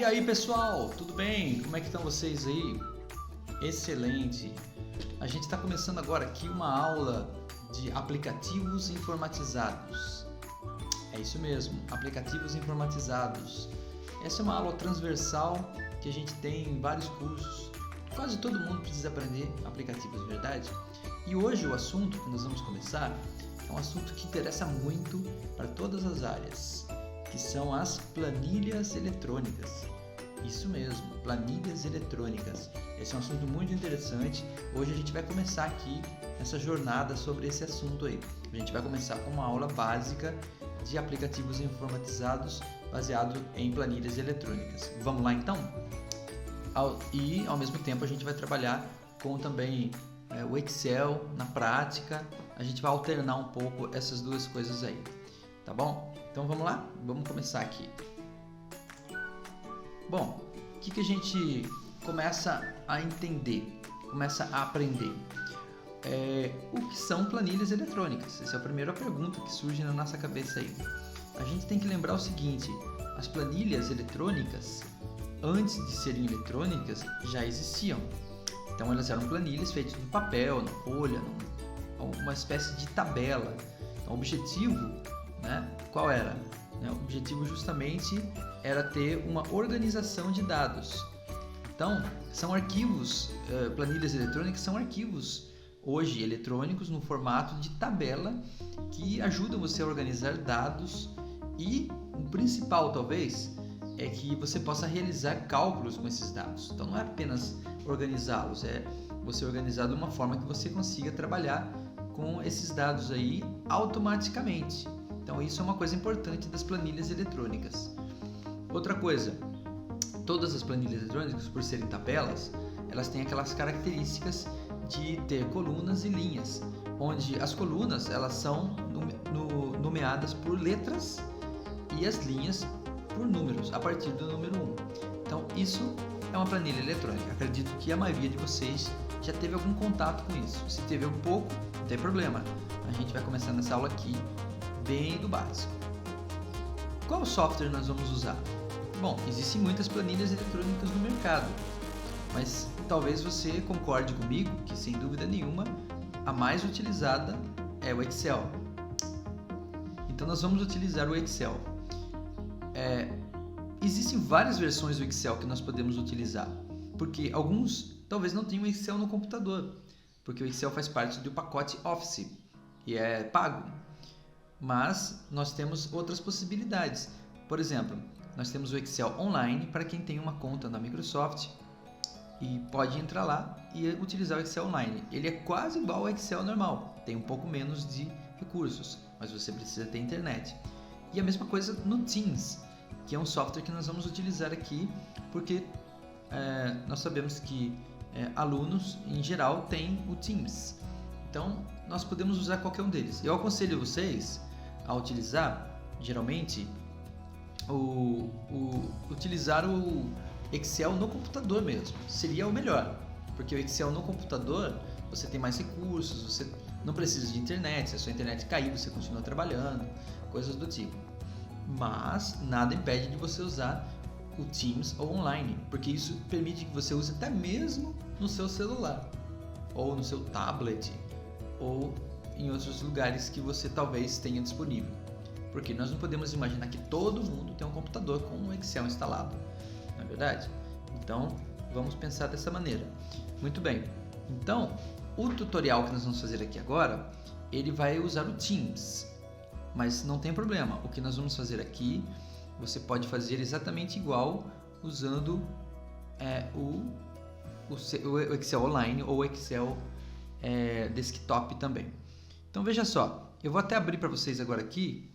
aí pessoal, tudo bem? Como é que estão vocês aí? Excelente! A gente está começando agora aqui uma aula de aplicativos informatizados. É isso mesmo, aplicativos informatizados. Essa é uma aula transversal que a gente tem em vários cursos. Quase todo mundo precisa aprender aplicativos, verdade? E hoje o assunto que nós vamos começar é um assunto que interessa muito para todas as áreas, que são as planilhas eletrônicas. Isso mesmo, planilhas eletrônicas. Esse é um assunto muito interessante. Hoje a gente vai começar aqui essa jornada sobre esse assunto aí. A gente vai começar com uma aula básica de aplicativos informatizados baseado em planilhas eletrônicas. Vamos lá então? E ao mesmo tempo a gente vai trabalhar com também o Excel na prática. A gente vai alternar um pouco essas duas coisas aí, tá bom? Então vamos lá? Vamos começar aqui. Bom, o que a gente começa a entender, começa a aprender? O que são planilhas eletrônicas? Essa é a primeira pergunta que surge na nossa cabeça aí. A gente tem que lembrar o seguinte: as planilhas eletrônicas, antes de serem eletrônicas, já existiam. Então elas eram planilhas feitas no papel, na folha, uma espécie de tabela. Então, o objetivo, qual era? O objetivo justamente era ter uma organização de dados. Então, são arquivos, planilhas eletrônicas são arquivos hoje eletrônicos no formato de tabela que ajudam você a organizar dados e o principal talvez é que você possa realizar cálculos com esses dados. Então não é apenas organizá-los, é você organizar de uma forma que você consiga trabalhar com esses dados aí automaticamente. Então isso é uma coisa importante das planilhas eletrônicas. Outra coisa, todas as planilhas eletrônicas, por serem tabelas, elas têm aquelas características de ter colunas e linhas, onde as colunas elas são nomeadas por letras e as linhas por números, a partir do número 1. Então isso é uma planilha eletrônica. Acredito que a maioria de vocês já teve algum contato com isso. Se teve um pouco, não tem problema. A gente vai começar nessa aula aqui bem do básico. Qual software nós vamos usar? Bom, existem muitas planilhas eletrônicas no mercado, mas talvez você concorde comigo que, sem dúvida nenhuma, a mais utilizada é o Excel. Então nós vamos utilizar o Excel. Existem várias versões do Excel que nós podemos utilizar, porque alguns talvez não tenham Excel no computador, porque o Excel faz parte do pacote Office e é pago. Mas nós temos outras possibilidades. Por exemplo, nós temos o Excel Online para quem tem uma conta na Microsoft e pode entrar lá e utilizar o Excel Online. Ele é quase igual ao Excel normal, tem um pouco menos de recursos, mas você precisa ter internet. E a mesma coisa no Teams, que é um software que nós vamos utilizar aqui, porque nós sabemos que alunos em geral têm o Teams. Então nós podemos usar qualquer um deles. Eu aconselho vocês a utilizar, geralmente, utilizar o Excel no computador mesmo. Seria o melhor, porque o Excel no computador você tem mais recursos, você não precisa de internet. Se a sua internet cair, você continua trabalhando, coisas do tipo. Mas nada impede de você usar o Teams ou online, porque isso permite que você use até mesmo no seu celular, ou no seu tablet, ou em outros lugares que você talvez tenha disponível. Porque nós não podemos imaginar que todo mundo tem um computador com o Excel instalado, não é verdade? Então vamos pensar dessa maneira. Muito bem, então o tutorial que nós vamos fazer aqui agora, ele vai usar o Teams. Mas não tem problema, o que nós vamos fazer aqui, você pode fazer exatamente igual usando o Excel Online ou o Excel Desktop também. Então veja só, eu vou até abrir para vocês agora aqui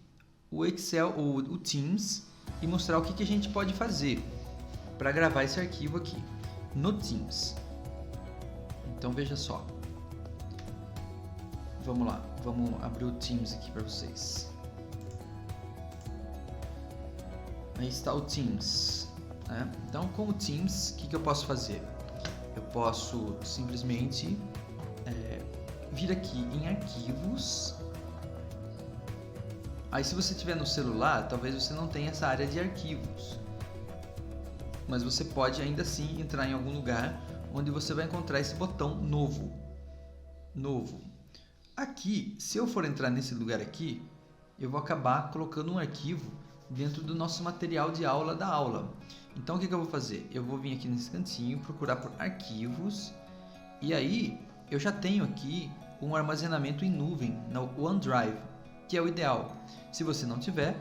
o Excel, o Teams, e mostrar o que a gente pode fazer para gravar esse arquivo aqui no Teams. Então veja só. Vamos lá, vamos abrir o Teams aqui para vocês. Aí está o Teams. Então, com o Teams, o que eu posso fazer? Eu posso simplesmente vir aqui em arquivos. Aí, se você estiver no celular, talvez você não tenha essa área de arquivos. mas você pode ainda assim entrar em algum lugar onde você vai encontrar esse botão novo. Aqui, se eu for entrar nesse lugar aqui, eu vou acabar colocando um arquivo dentro do nosso material de aula da aula. Então, o que eu vou fazer? Eu vou vir aqui nesse cantinho, procurar por arquivos, e aí eu já tenho aqui um armazenamento em nuvem no OneDrive, que é o ideal. Se você não tiver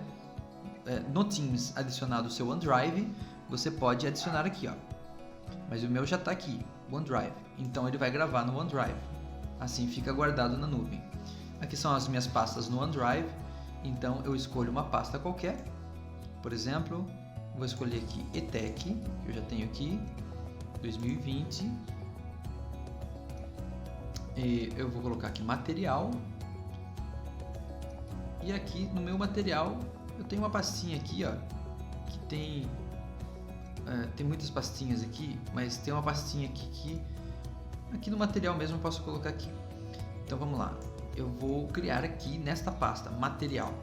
no Teams adicionado o seu OneDrive, você pode adicionar aqui, ó. Mas o meu já está aqui, OneDrive. Então ele vai gravar no OneDrive. Assim fica guardado na nuvem. Aqui são as minhas pastas no OneDrive. Então eu escolho uma pasta qualquer. Por exemplo, vou escolher aqui ETEC, que eu já tenho aqui, 2020. E eu vou colocar aqui material. E aqui no meu material eu tenho uma pastinha aqui, ó, que tem muitas pastinhas aqui, mas tem uma pastinha aqui que aqui no material mesmo eu posso colocar aqui. Então vamos lá, eu vou criar aqui nesta pasta material.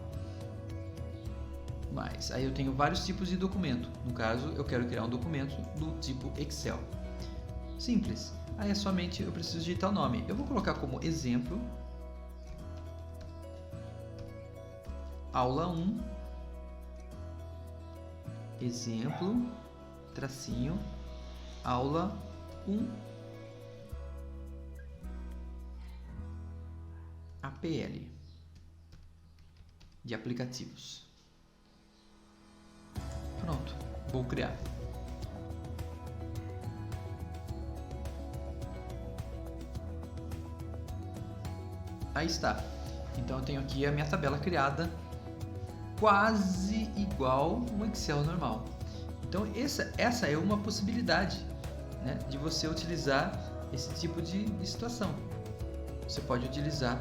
Mas aí eu tenho vários tipos de documento. No caso, eu quero criar um documento do tipo Excel. Simples. Aí é somente eu preciso digitar o nome. Eu vou colocar como exemplo aula 1, exemplo, tracinho, aula 1, APL, de aplicativos. Pronto, vou criar. Aí está. Então eu tenho aqui a minha tabela criada, quase igual um Excel normal. Então essa é uma possibilidade, né, de você utilizar esse tipo de situação. Você pode utilizar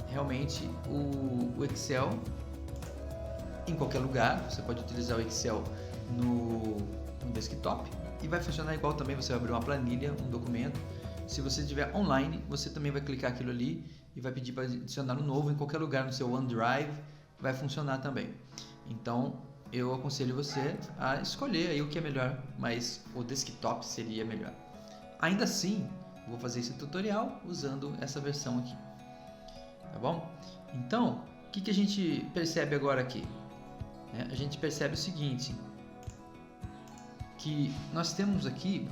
realmente o Excel em qualquer lugar. Você pode utilizar o Excel no desktop e vai funcionar igual também. Você vai abrir uma planilha, um documento. Se você estiver online, você também vai clicar aquilo ali e vai pedir para adicionar um novo em qualquer lugar no seu OneDrive. Vai funcionar também. Então eu aconselho você a escolher aí o que é melhor, mas o desktop seria melhor. Ainda assim, vou fazer esse tutorial usando essa versão aqui, tá bom? Então, o que a gente percebe agora aqui? A gente percebe o seguinte, que nós temos aqui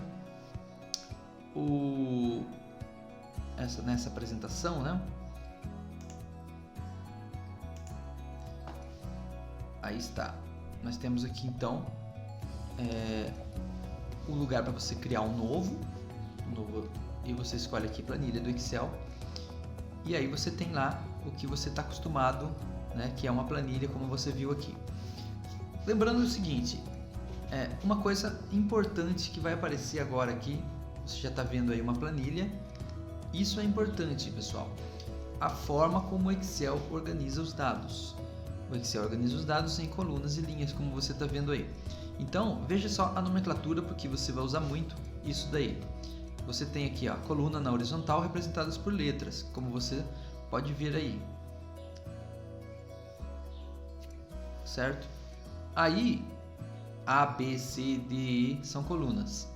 nessa apresentação, né? Aí está. Nós temos aqui então o lugar para você criar um novo e você escolhe aqui planilha do Excel e aí você tem lá o que você está acostumado, né, que é uma planilha como você viu aqui. Lembrando o seguinte, uma coisa importante que vai aparecer agora aqui, você já está vendo aí uma planilha. Isso é importante, pessoal, a forma como o Excel organiza os dados. O Excel organiza os dados em colunas e linhas, como você está vendo aí. Então, veja só a nomenclatura, porque você vai usar muito isso daí. Você tem aqui a coluna na horizontal representadas por letras, como você pode ver aí. Certo? Aí, A, B, C, D, E são colunas.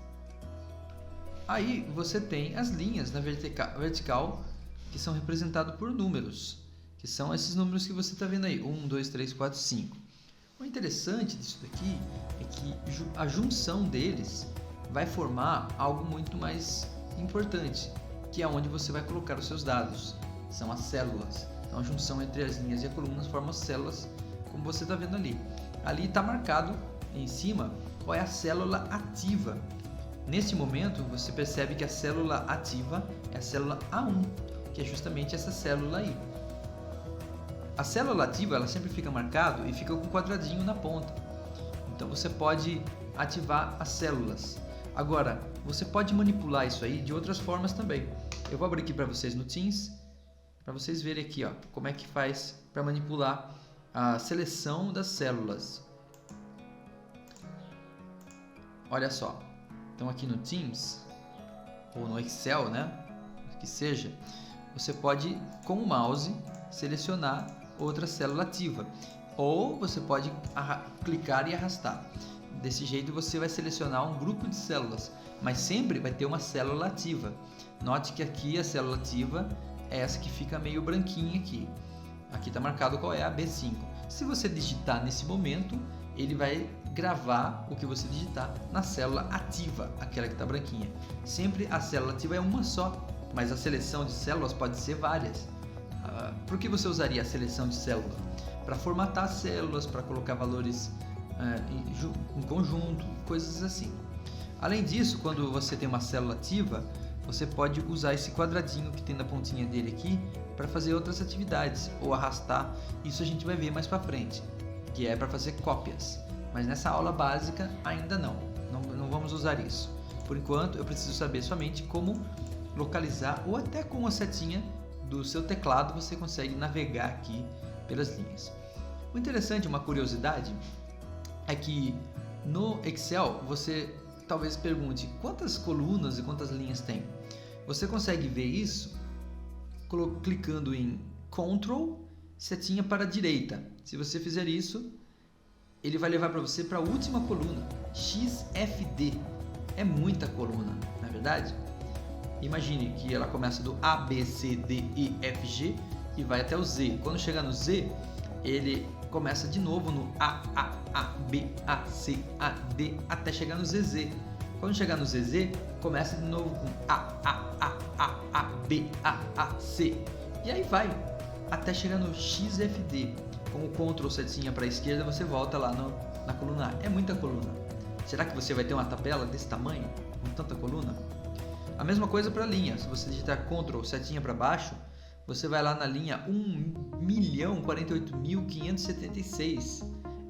Aí você tem as linhas na vertical que são representadas por números, que são esses números que você está vendo aí, 1, 2, 3, 4, 5. O interessante disso daqui é que a junção deles vai formar algo muito mais importante, que é onde você vai colocar os seus dados, são as células. Então a junção entre as linhas e as colunas forma as células, como você está vendo ali. Ali está marcado em cima qual é a célula ativa. Nesse momento você percebe que a célula ativa é a célula A1, que é justamente essa célula aí. A célula ativa ela sempre fica marcado e fica com um quadradinho na ponta. Então você pode ativar as células. Agora, você pode manipular isso aí de outras formas também. Eu vou abrir aqui para vocês no Teams, para vocês verem aqui, ó, como é que faz para manipular a seleção das células. Olha só. Então aqui no Teams, ou no Excel, né, que seja, você pode, com o mouse, selecionar outra célula ativa. Ou você pode clicar e arrastar. Desse jeito você vai selecionar um grupo de células, mas sempre vai ter uma célula ativa. Note que aqui a célula ativa é essa que fica meio branquinha aqui. Aqui está marcado qual é a B5. Se você digitar nesse momento, ele vai gravar o que você digitar na célula ativa, aquela que está branquinha. Sempre a célula ativa é uma só, mas a seleção de células pode ser várias. Por que você usaria a seleção de célula? Para formatar células, para colocar valores em conjunto, coisas assim. Além disso, quando você tem uma célula ativa, você pode usar esse quadradinho que tem na pontinha dele aqui para fazer outras atividades ou arrastar. Isso a gente vai ver mais para frente, que é para fazer cópias. Mas nessa aula básica ainda não vamos usar isso. Por enquanto eu preciso saber somente como localizar, ou até com a setinha do seu teclado você consegue navegar aqui pelas linhas. O interessante, uma curiosidade, é que no Excel você talvez pergunte quantas colunas e quantas linhas tem. Você consegue ver isso clicando em Ctrl, setinha para a direita. Se você fizer isso, ele vai levar para você para a última coluna, XFD. É muita coluna, não é verdade? Imagine que ela começa do A, B, C, D, E, F, G e vai até o Z. Quando chegar no Z, ele começa de novo no A, B, A, C, A, D, até chegar no ZZ. Quando chegar no ZZ, começa de novo com A, B, A, C. E aí vai, até chegar no XFD. Com o Ctrl setinha para a esquerda, você volta lá na coluna A. É muita coluna. Será que você vai ter uma tabela desse tamanho, com tanta coluna? A mesma coisa para a linha. Se você digitar Ctrl setinha para baixo, você vai lá na linha 1.048.576.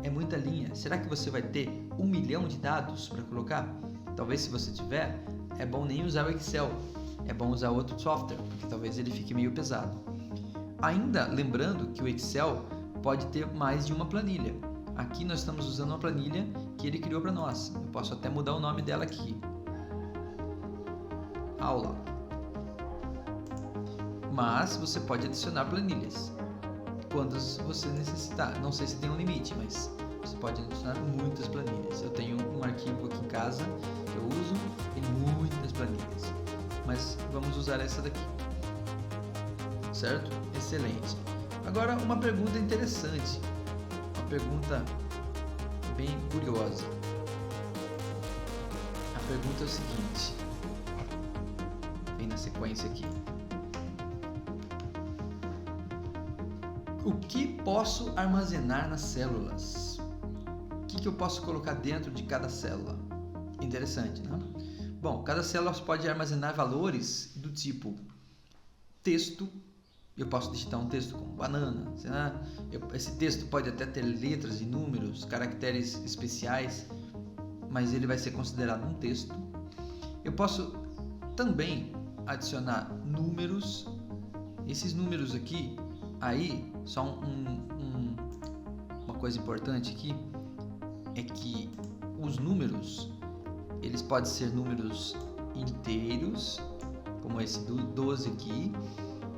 É muita linha. Será que você vai ter 1 milhão de dados para colocar? Talvez, se você tiver, é bom nem usar o Excel. É bom usar outro software, porque talvez ele fique meio pesado. Ainda lembrando que o Excel pode ter mais de uma planilha. Aqui nós estamos usando uma planilha que ele criou para nós. Eu posso até mudar o nome dela aqui. Aula. Mas você pode adicionar planilhas quantas você necessitar. Não sei se tem um limite, mas você pode adicionar muitas planilhas. Eu tenho um arquivo aqui em casa que eu uso, tem muitas planilhas, mas vamos usar essa daqui, certo? Excelente. Agora, uma pergunta interessante, uma pergunta bem curiosa. A pergunta é o seguinte, vem na sequência aqui. O que posso armazenar nas células? O que eu posso colocar dentro de cada célula? Interessante, né? Bom, cada célula pode armazenar valores do tipo texto. Eu posso digitar um texto como banana. Né? Esse texto pode até ter letras e números, caracteres especiais, mas ele vai ser considerado um texto. Eu posso também adicionar números. Esses números aqui, aí, só uma coisa importante aqui, é que os números, eles podem ser números inteiros, como esse do 12 aqui,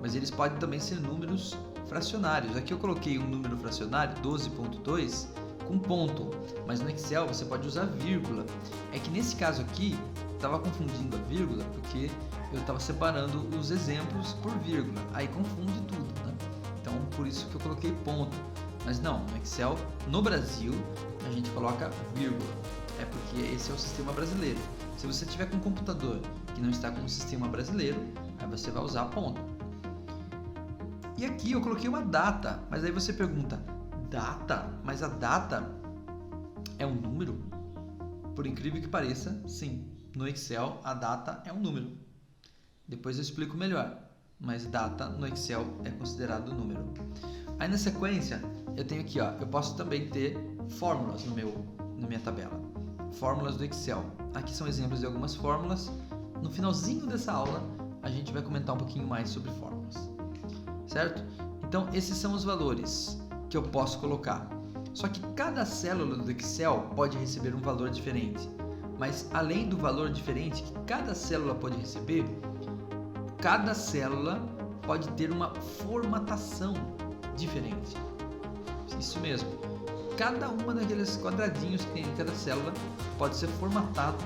mas eles podem também ser números fracionários. Aqui eu coloquei um número fracionário, 12.2, com ponto, mas no Excel você pode usar vírgula. É que nesse caso aqui, estava confundindo a vírgula, porque eu estava separando os exemplos por vírgula, aí confunde tudo, né? Então, por isso que eu coloquei ponto. Mas não, no Excel, no Brasil, a gente coloca vírgula. É porque esse é o sistema brasileiro. Se você tiver com um computador que não está com o sistema brasileiro, aí você vai usar ponto. E aqui eu coloquei uma data, mas aí você pergunta, data? Mas a data é um número? Por incrível que pareça, sim. No Excel, a data é um número. Depois eu explico melhor, mas data no Excel é considerado um número. Aí na sequência, eu tenho aqui, eu posso também ter fórmulas na minha tabela. Fórmulas do Excel. Aqui são exemplos de algumas fórmulas. No finalzinho dessa aula, a gente vai comentar um pouquinho mais sobre fórmulas. Certo? Então, esses são os valores que eu posso colocar. Só que cada célula do Excel pode receber um valor diferente. Mas além do valor diferente que cada célula pode receber, cada célula pode ter uma formatação diferente. Isso mesmo. cada uma daqueles quadradinhos que tem em cada célula pode ser formatado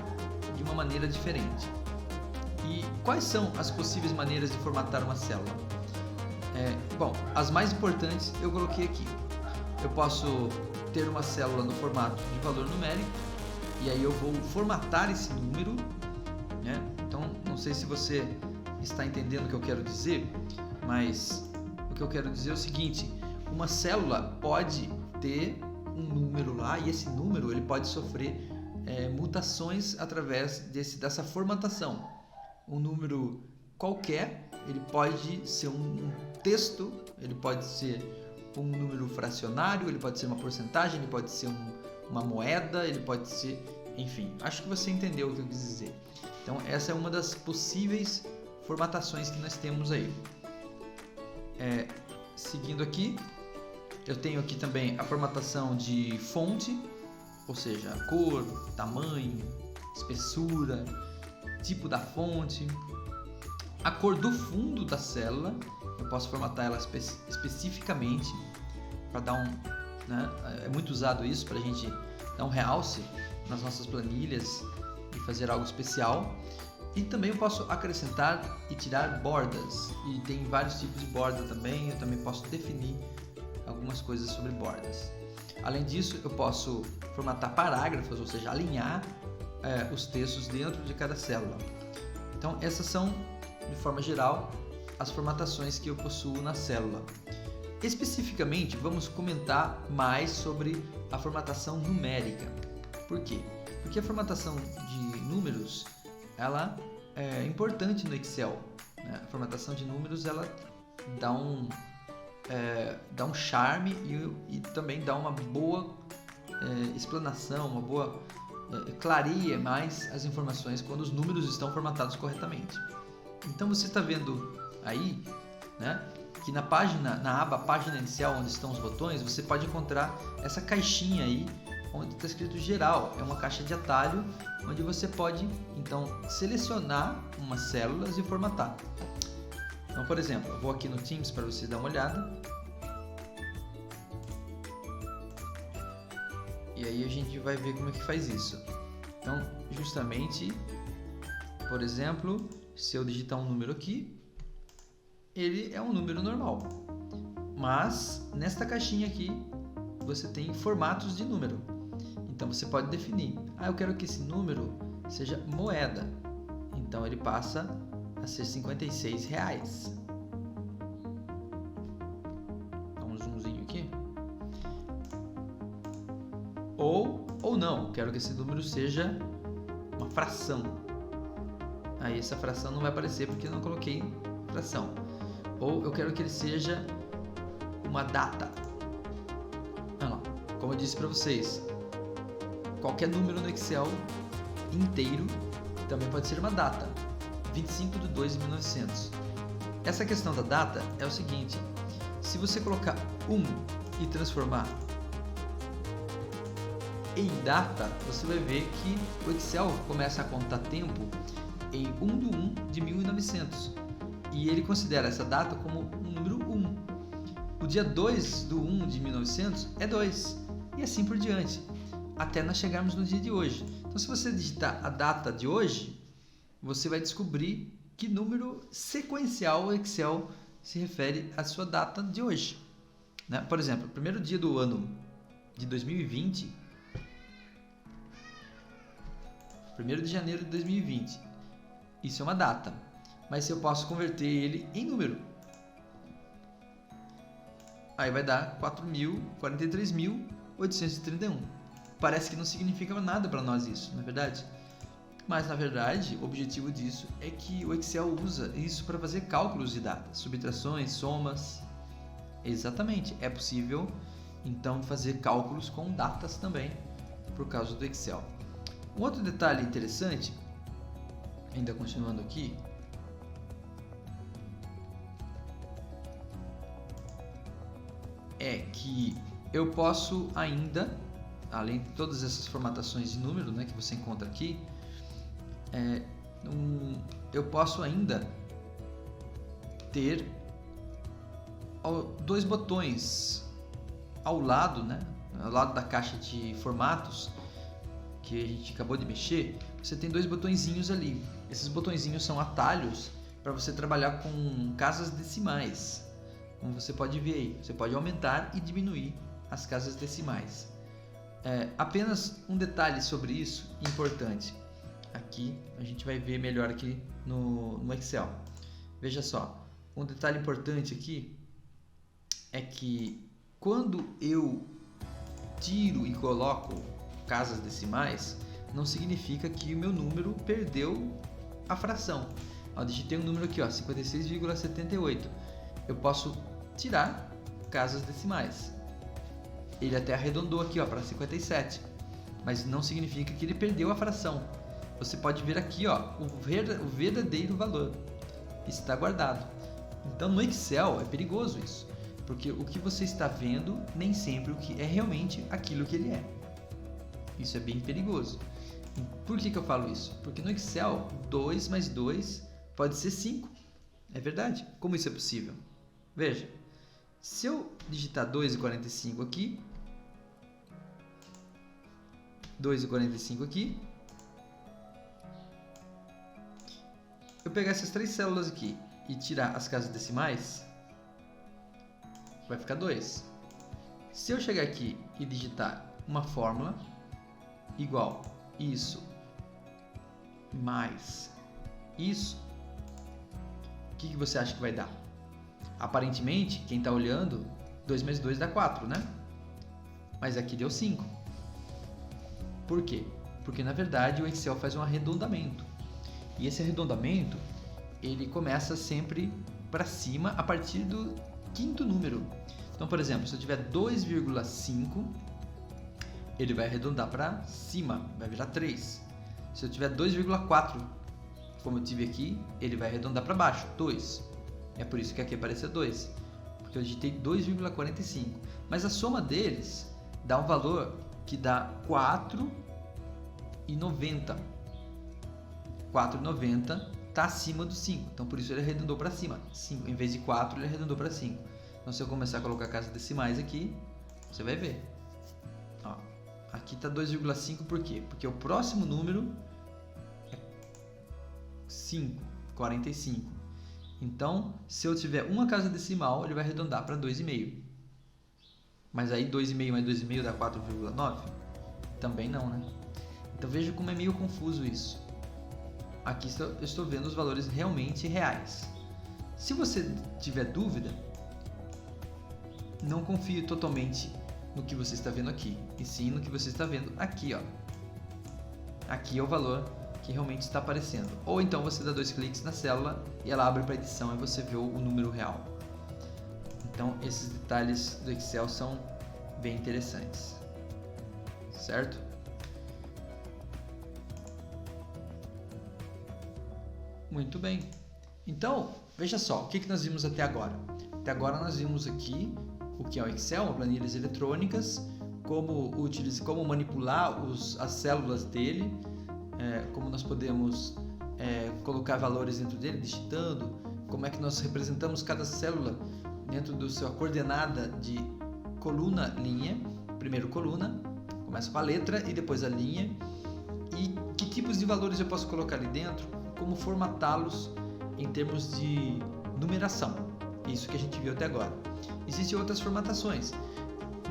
de uma maneira diferente. E quais são as possíveis maneiras de formatar uma célula? Bom, as mais importantes eu coloquei aqui. Eu posso ter uma célula no formato de valor numérico, e aí eu vou formatar esse número, né? Então, não sei se você está entendendo o que eu quero dizer, mas o que eu quero dizer é o seguinte: uma célula pode ter um número lá, e esse número ele pode sofrer mutações através dessa formatação. Um número qualquer, ele pode ser um texto, ele pode ser um número fracionário, ele pode ser uma porcentagem, ele pode ser uma moeda, ele pode ser, enfim, acho que você entendeu o que eu quis dizer. Então essa é uma das possíveis formatações que nós temos aí. Seguindo aqui, eu tenho aqui também a formatação de fonte, ou seja, cor, tamanho, espessura, tipo da fonte, a cor do fundo da célula. Eu posso formatar ela especificamente para dar né? É muito usado isso para a gente dar um realce nas nossas planilhas e fazer algo especial. E também eu posso acrescentar e tirar bordas, e tem vários tipos de borda também. Eu também posso definir algumas coisas sobre bordas. Além disso, eu posso formatar parágrafos, ou seja, alinhar os textos dentro de cada célula. Então essas são, de forma geral, as formatações que eu possuo na célula. Especificamente, vamos comentar mais sobre a formatação numérica. Por quê? Porque a formatação de números, ela é importante no Excel, né? A formatação de números, ela dá um charme e também dá uma boa explanação, uma boa clareia mais as informações quando os números estão formatados corretamente. Então você está vendo aí, né, que na aba página inicial, onde estão os botões, você pode encontrar essa caixinha aí, onde está escrito geral. É uma caixa de atalho, onde você pode então selecionar umas células e formatar. Então, por exemplo, eu vou aqui no Teams para você dar uma olhada. E aí a gente vai ver como é que faz isso. Então, justamente, por exemplo, se eu digitar um número aqui, ele é um número normal. Mas, nesta caixinha aqui, você tem formatos de número. Então, você pode definir. Eu quero que esse número seja moeda. Então, ele passa a ser R$56. Dá um zoomzinho aqui. Ou não, quero que esse número seja uma fração. Aí essa fração não vai aparecer porque eu não coloquei fração. Ou eu quero que ele seja uma data. Olha lá, como eu disse para vocês, qualquer número no Excel inteiro também pode ser uma data. 25/2/1900. Essa questão da data é o seguinte: se você colocar 1 e transformar em data, você vai ver que o Excel começa a contar tempo em 1/1/1900 e ele considera essa data como um número 1. O dia 2/1/1900 é 2 e assim por diante, até nós chegarmos no dia de hoje. Então, se você digitar a data de hoje, você vai descobrir que número sequencial o Excel se refere à sua data de hoje, né? Por exemplo, o primeiro dia do ano de 2020, 1º de janeiro de 2020, isso é uma data, mas eu posso converter ele em número. Aí vai dar 43.831. Parece que não significa nada para nós isso, não é verdade? Mas na verdade, o objetivo disso é que o Excel usa isso para fazer cálculos de datas, subtrações, somas. Exatamente, é possível então fazer cálculos com datas também por causa do Excel. Um outro detalhe interessante, ainda continuando aqui, é que eu posso ainda, além de todas essas formatações de número, né, que você encontra aqui, eu posso ainda ter 2 botões ao lado, né, ao lado da caixa de formatos que a gente acabou de mexer, você tem dois botõezinhos ali. Esses botõezinhos são atalhos para você trabalhar com casas decimais. Como você pode ver aí, você pode aumentar e diminuir as casas decimais. Apenas um detalhe sobre isso importante. Aqui a gente vai ver melhor aqui no Excel. Veja só, um detalhe importante aqui é que quando eu tiro e coloco casas decimais, não significa que o meu número perdeu a fração. Eu digitei um número aqui, 56,78. Eu posso tirar casas decimais. Ele até arredondou aqui para 57, mas não significa que ele perdeu a fração. Você pode ver aqui o verdadeiro valor está guardado. Então no Excel é perigoso isso, porque o que você está vendo nem sempre o que é realmente aquilo que ele é. Isso é bem perigoso. E por que eu falo isso? Porque no Excel 2 mais 2 pode ser 5. É verdade. Como isso é possível? Veja, se eu digitar 2,45 aqui, 2,45 aqui, eu pegar essas três células aqui e tirar as casas decimais, vai ficar 2. Se eu chegar aqui e digitar uma fórmula igual isso mais isso, o que você acha que vai dar? Aparentemente, quem está olhando, 2 mais 2 dá 4, né? Mas aqui deu 5. Por quê? Porque na verdade o Excel faz um arredondamento. E esse arredondamento, ele começa sempre para cima a partir do quinto número. Então, por exemplo, se eu tiver 2,5, ele vai arredondar para cima, vai virar 3. Se eu tiver 2,4, como eu tive aqui, ele vai arredondar para baixo, 2. É por isso que aqui apareceu 2, porque eu digitei 2,45. Mas a soma deles dá um valor que dá 4,90. 4,90 está acima do 5, então por isso ele arredondou para cima. 5, em vez de 4, ele arredondou para 5. Então se eu começar a colocar casas decimais aqui, você vai ver. Aqui está 2,5, por quê? Porque o próximo número é 5, 45. Então, se eu tiver uma casa decimal, ele vai arredondar para 2,5. Mas aí 2,5 mais 2,5 dá 4,9? Também não, né? Então veja como é meio confuso isso. Aqui eu estou vendo os valores realmente reais. Se você tiver dúvida, não confie totalmente no que você está vendo aqui, e sim no que você está vendo aqui, Aqui é o valor que realmente está aparecendo. Ou então você dá 2 cliques na célula e ela abre para edição e você vê o número real. Então esses detalhes do Excel são bem interessantes, certo? Muito bem. Então, veja só, o que nós vimos até agora? Até agora nós vimos aqui o que é o Excel, planilhas eletrônicas, como manipular as células dele, como nós podemos colocar valores dentro dele, digitando, como é que nós representamos cada célula dentro da sua coordenada de coluna, linha. Primeiro coluna, começa com a letra e depois a linha. E que tipos de valores eu posso colocar ali dentro, como formatá-los em termos de numeração. Isso que a gente viu até agora. Existem outras formatações.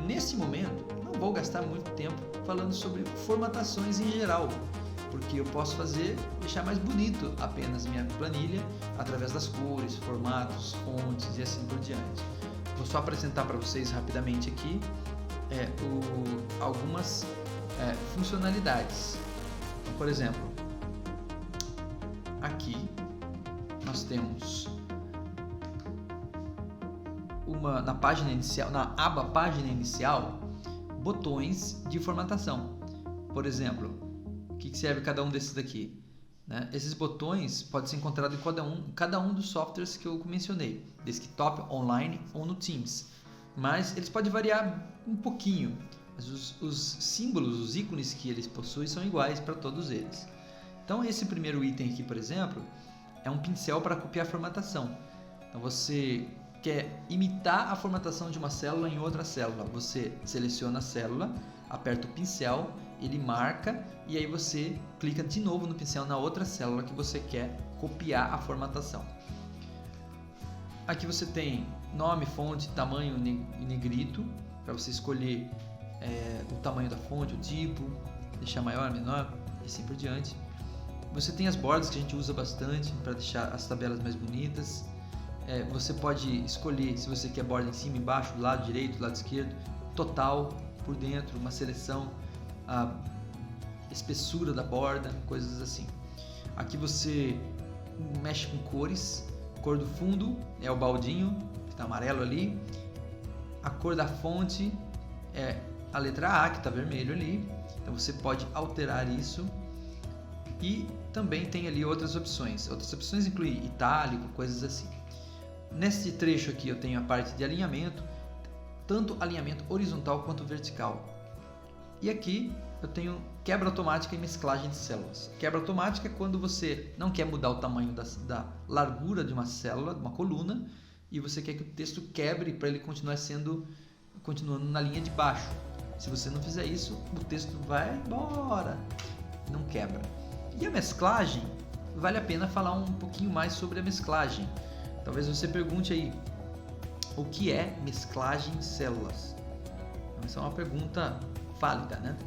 Nesse momento, não vou gastar muito tempo falando sobre formatações em geral, porque eu posso deixar mais bonito apenas minha planilha através das cores, formatos, fontes e assim por diante. Vou só apresentar para vocês rapidamente aqui algumas funcionalidades. Então, por exemplo, aqui nós temos na página inicial, na aba página inicial, botões de formatação. Por exemplo, o que serve cada um desses daqui? Esses botões podem ser encontrados em cada um dos softwares que eu mencionei, desktop, online ou no Teams. Mas eles podem variar um pouquinho. Mas os símbolos, os ícones que eles possuem são iguais para todos eles. Então esse primeiro item aqui, por exemplo, é um pincel para copiar a formatação. Então você quer imitar a formatação de uma célula em outra célula. Você seleciona a célula, aperta o pincel, ele marca e aí você clica de novo no pincel na outra célula que você quer copiar a formatação. Aqui você tem nome, fonte, tamanho e negrito, para você escolher o tamanho da fonte, o tipo, deixar maior, menor e assim por diante. Você tem as bordas que a gente usa bastante para deixar as tabelas mais bonitas. Você pode escolher se você quer borda em cima, embaixo, do lado direito, do lado esquerdo, total, por dentro, uma seleção, a espessura da borda, coisas assim. Aqui você mexe com cores, cor do fundo é o baldinho, que está amarelo ali, a cor da fonte é a letra A, que está vermelho ali, então você pode alterar isso. E também tem ali outras opções incluem itálico, coisas assim. Nesse trecho aqui eu tenho a parte de alinhamento, tanto alinhamento horizontal quanto vertical. E aqui eu tenho quebra automática e mesclagem de células. Quebra automática é quando você não quer mudar o tamanho da largura de uma célula, de uma coluna, e você quer que o texto quebre para ele continuando na linha de baixo. Se você não fizer isso, o texto vai embora, não quebra. E a mesclagem, vale a pena falar um pouquinho mais sobre a mesclagem. Talvez você pergunte aí, o que é mesclagem de células? Essa é uma pergunta válida, né?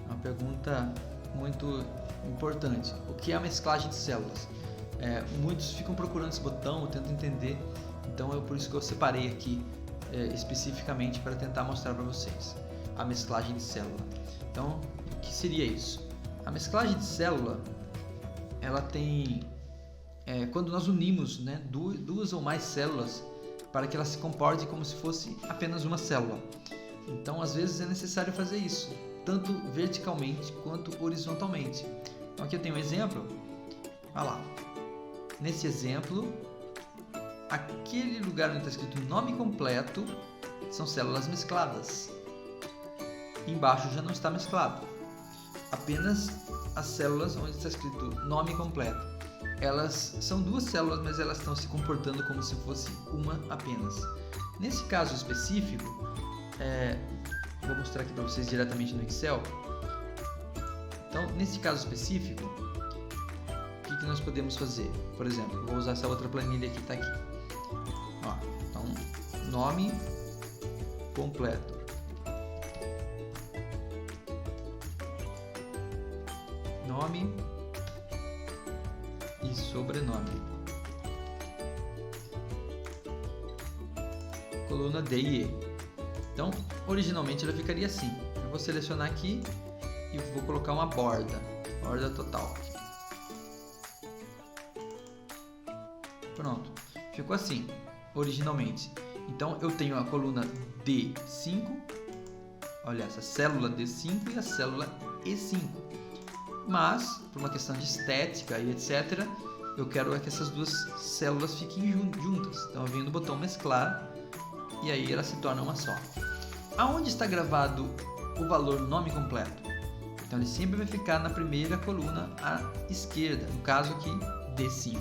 É uma pergunta muito importante. O que é a mesclagem de células? Muitos ficam procurando esse botão, tentam entender, então é por isso que eu separei aqui especificamente para tentar mostrar para vocês a mesclagem de célula. Então, o que seria isso? A mesclagem de célula, ela tem quando nós unimos, né, duas ou mais células para que elas se comportem como se fosse apenas uma célula. Então, às vezes é necessário fazer isso, tanto verticalmente quanto horizontalmente. Então, aqui eu tenho um exemplo. Olha lá. Nesse exemplo, aquele lugar onde está escrito nome completo são células mescladas. Embaixo já não está mesclado. Apenas as células onde está escrito nome completo. Elas são duas células, mas elas estão se comportando como se fosse uma apenas. Nesse caso específico, vou mostrar aqui para vocês diretamente no Excel. Então, nesse caso específico, o que nós podemos fazer? Por exemplo, vou usar essa outra planilha que está aqui. Então, nome completo. Nome e sobrenome. Coluna D e E. Então, originalmente ela ficaria assim. Eu vou selecionar aqui e vou colocar uma borda total. Pronto, ficou assim, originalmente. Então, eu tenho a coluna D5, olha, essa célula D5 e a célula E5. Mas, por uma questão de estética e etc., eu quero que essas duas células fiquem juntas. Então, eu venho no botão mesclar e aí elas se tornam uma só. Aonde está gravado o valor nome completo? Então, ele sempre vai ficar na primeira coluna à esquerda, no caso aqui, D5.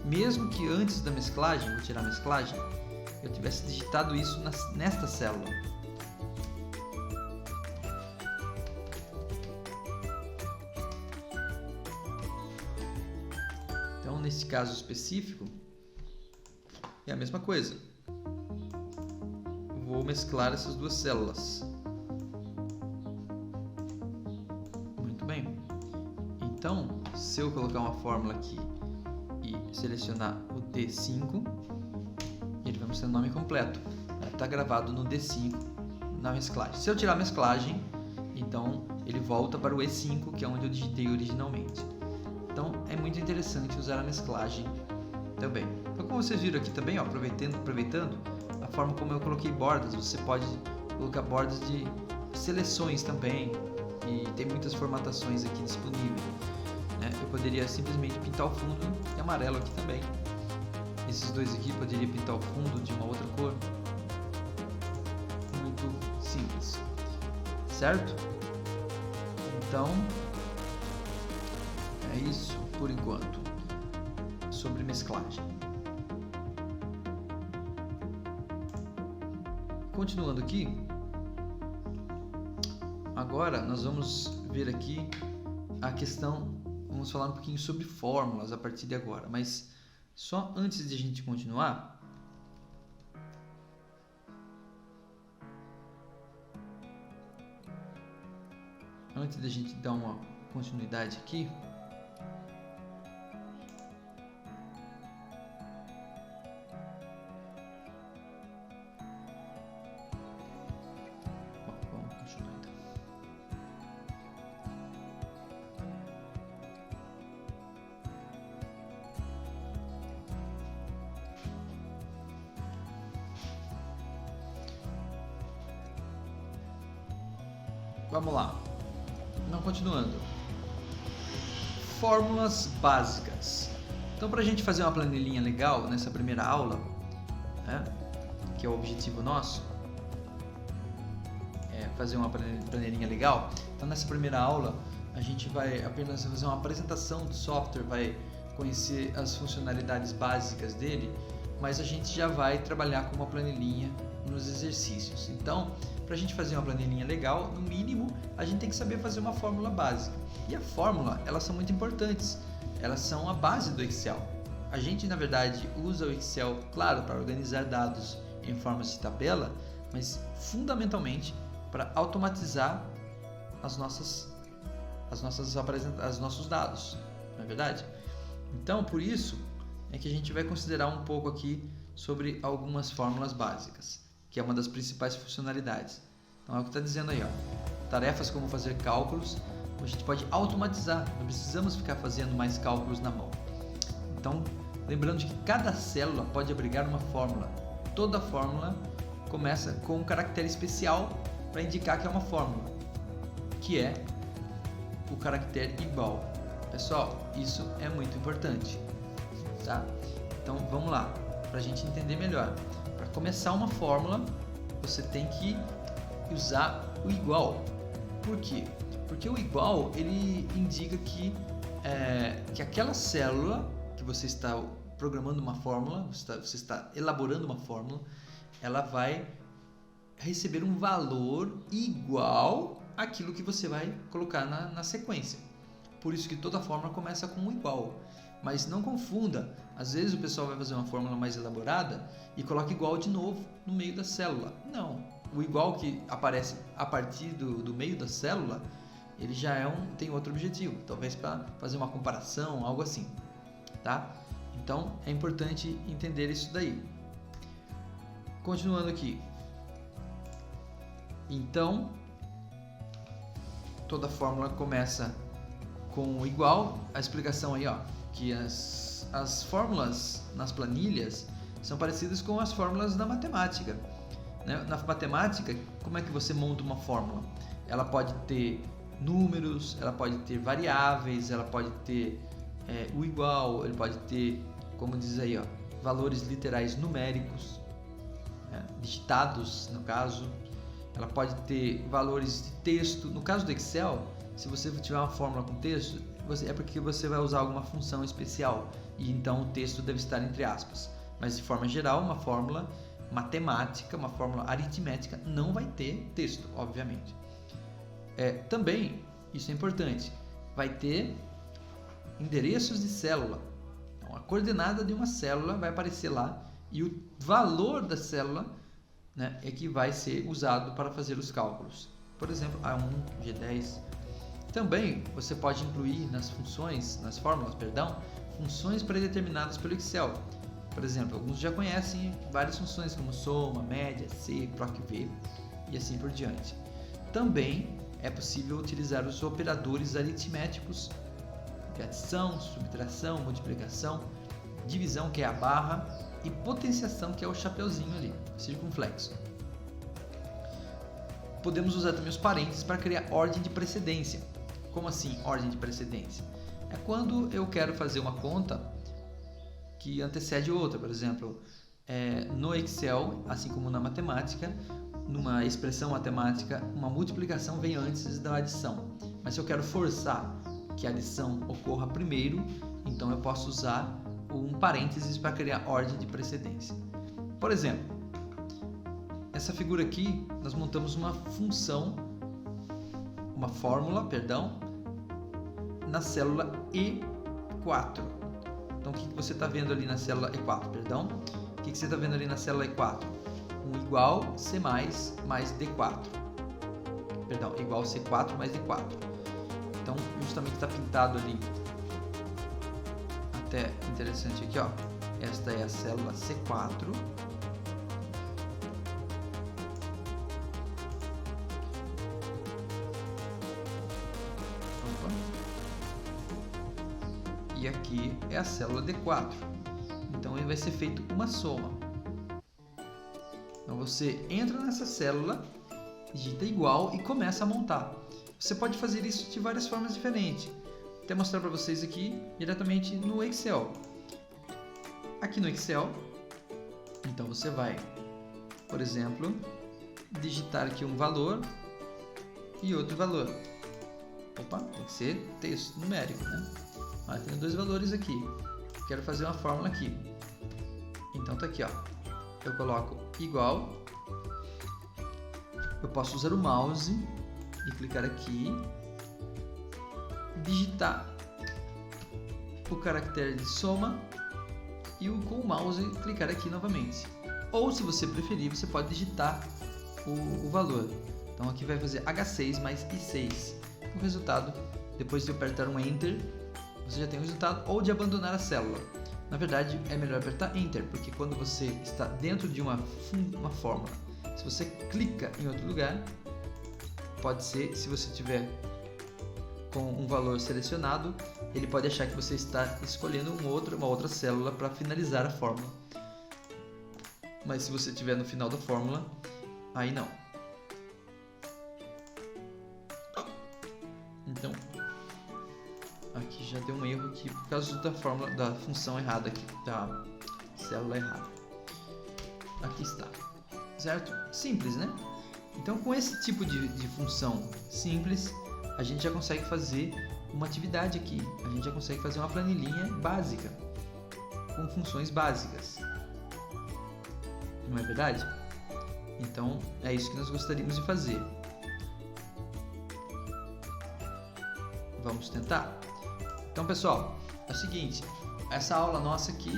Mesmo que antes da mesclagem, vou tirar a mesclagem, eu tivesse digitado isso nesta célula. Então, nesse caso específico, é a mesma coisa. Vou mesclar essas duas células. Muito bem. Então, se eu colocar uma fórmula aqui e selecionar o D5, ele vai mostrar o nome completo. Está gravado no D5 na mesclagem. Se eu tirar a mesclagem, então ele volta para o E5, que é onde eu digitei originalmente. Então é muito interessante usar a mesclagem também. Então, como vocês viram aqui também, ó, aproveitando a forma como eu coloquei bordas, você pode colocar bordas de seleções também, e tem muitas formatações aqui disponíveis. Eu poderia simplesmente pintar o fundo de amarelo aqui também. Esses dois aqui poderia pintar o fundo de uma outra cor. Muito simples, certo? Então, é isso por enquanto sobre mesclagem. continuando aqui, agora nós vamos ver aqui a questão, vamos falar um pouquinho sobre fórmulas a partir de agora, mas só antes de a gente continuar, antes de a gente dar uma continuidade aqui, vamos continuar então. Vamos lá. Não, continuando. Fórmulas básicas. Então, para a gente fazer uma planilhinha legal nessa primeira aula, né, que é o objetivo nosso, é fazer uma planilhinha legal. Então, nessa primeira aula, a gente vai apenas fazer uma apresentação do software, vai conhecer as funcionalidades básicas dele, mas a gente já vai trabalhar com uma planilhinha nos exercícios. Então, para a gente fazer uma planilhinha legal, no mínimo, a gente tem que saber fazer uma fórmula básica. E a fórmula, elas são muito importantes. Elas são a base do Excel. A gente, na verdade, usa o Excel, claro, para organizar dados em formas de tabela, mas fundamentalmente para automatizar os nossos dados, não é verdade? Então, por isso é que a gente vai considerar um pouco aqui sobre algumas fórmulas básicas, que é uma das principais funcionalidades. Então é o que está dizendo aí, ó. Tarefas como fazer cálculos, a gente pode automatizar, não precisamos ficar fazendo mais cálculos na mão. Então, lembrando de que cada célula pode abrigar uma fórmula. Toda fórmula começa com um caractere especial para indicar que é uma fórmula, que é o caractere igual. Pessoal, isso é muito importante, tá? Então vamos lá, para a gente entender melhor. Para começar uma fórmula, você tem que usar o igual. Por quê? Porque o igual, ele indica que aquela célula que você está programando uma fórmula, você está elaborando uma fórmula, ela vai receber um valor igual àquilo que você vai colocar na sequência. Por isso que toda fórmula começa com um igual. Mas não confunda, às vezes o pessoal vai fazer uma fórmula mais elaborada e coloca igual de novo no meio da célula. Não, o igual que aparece a partir do meio da célula, ele já tem outro objetivo, talvez para fazer uma comparação, algo assim, tá? Então é importante entender isso daí. Continuando aqui. Então, toda fórmula começa com o igual. A explicação aí, ó, que as fórmulas nas planilhas são parecidas com as fórmulas da matemática, né? Na matemática, como é que você monta uma fórmula? Ela pode ter números, ela pode ter variáveis, ela pode ter o igual, ele pode ter, como diz aí, ó, valores literais numéricos, né? Digitados no caso. Ela pode ter valores de texto. No caso do Excel, se você tiver uma fórmula com texto, é porque você vai usar alguma função especial e então o texto deve estar entre aspas. Mas de forma geral, uma fórmula matemática, uma fórmula aritmética não vai ter texto, obviamente. Também, isso é importante, vai ter endereços de célula. Então, a coordenada de uma célula vai aparecer lá e o valor da célula, né, é que vai ser usado para fazer os cálculos. Por exemplo, A1, G10. Também você pode incluir nas fórmulas, funções predeterminadas pelo Excel. Por exemplo, alguns já conhecem várias funções como soma, média, C, proc, V e assim por diante. Também é possível utilizar os operadores aritméticos de adição, subtração, multiplicação, divisão, que é a barra, e potenciação, que é o chapeuzinho ali, circunflexo. Podemos usar também os parênteses para criar ordem de precedência. Como assim, ordem de precedência? É quando eu quero fazer uma conta que antecede outra. Por exemplo, no Excel, assim como na matemática, numa expressão matemática, uma multiplicação vem antes da adição. Mas se eu quero forçar que a adição ocorra primeiro, então eu posso usar um parênteses para criar ordem de precedência. Por exemplo, Nessa figura aqui, nós montamos uma fórmula, na célula E4. Então, o que você está vendo ali na célula E4? O que você está vendo ali na célula E4? Um igual C mais D4. Igual C4 mais D4. Então, justamente está pintado ali. Até interessante aqui, ó. Esta é a célula C4. E aqui é a célula D4. Então, ele vai ser feito uma soma. Então, você entra nessa célula, digita igual e começa a montar. Você pode fazer isso de várias formas diferentes. Vou até mostrar para vocês aqui diretamente no Excel. Aqui no Excel, então você vai, por exemplo, digitar aqui um valor e outro valor. Opa, tem que ser texto numérico, né? Tenho dois valores aqui. Quero fazer uma fórmula aqui. Então tá aqui, ó. Eu coloco igual. Eu posso usar o mouse e clicar aqui, digitar o caractere de soma e com o mouse clicar aqui novamente. Ou, se você preferir, você pode digitar o valor. Então aqui vai fazer H6 mais I6. O resultado, depois de apertar um Enter, você já tem o resultado, ou de abandonar a célula. Na verdade, é melhor apertar Enter, porque quando você está dentro de uma fórmula, se você clica em outro lugar, pode ser, se você tiver com um valor selecionado, ele pode achar que você está escolhendo uma outra célula para finalizar a fórmula. Mas se você estiver no final da fórmula, aí não. Então, aqui já deu um erro aqui por causa da função errada aqui, da célula errada. Aqui está, certo? Simples, né? Então, com esse tipo de função simples, a gente já consegue fazer uma atividade aqui. A gente já consegue fazer uma planilhinha básica, com funções básicas. Não é verdade? Então, é isso que nós gostaríamos de fazer. Vamos tentar? Então, pessoal, é o seguinte, essa aula nossa aqui,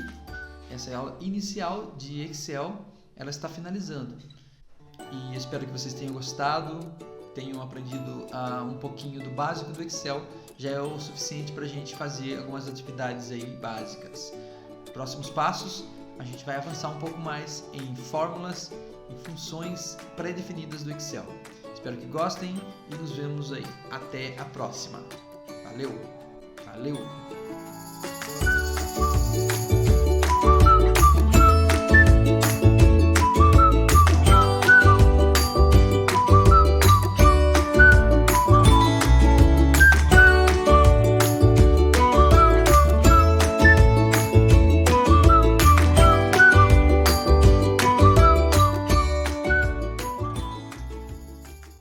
essa é a aula inicial de Excel, ela está finalizando. E espero que vocês tenham gostado, tenham aprendido um pouquinho do básico do Excel, já é o suficiente para a gente fazer algumas atividades aí básicas. Próximos passos, a gente vai avançar um pouco mais em fórmulas e funções pré-definidas do Excel. Espero que gostem e nos vemos aí. Até a próxima. Valeu!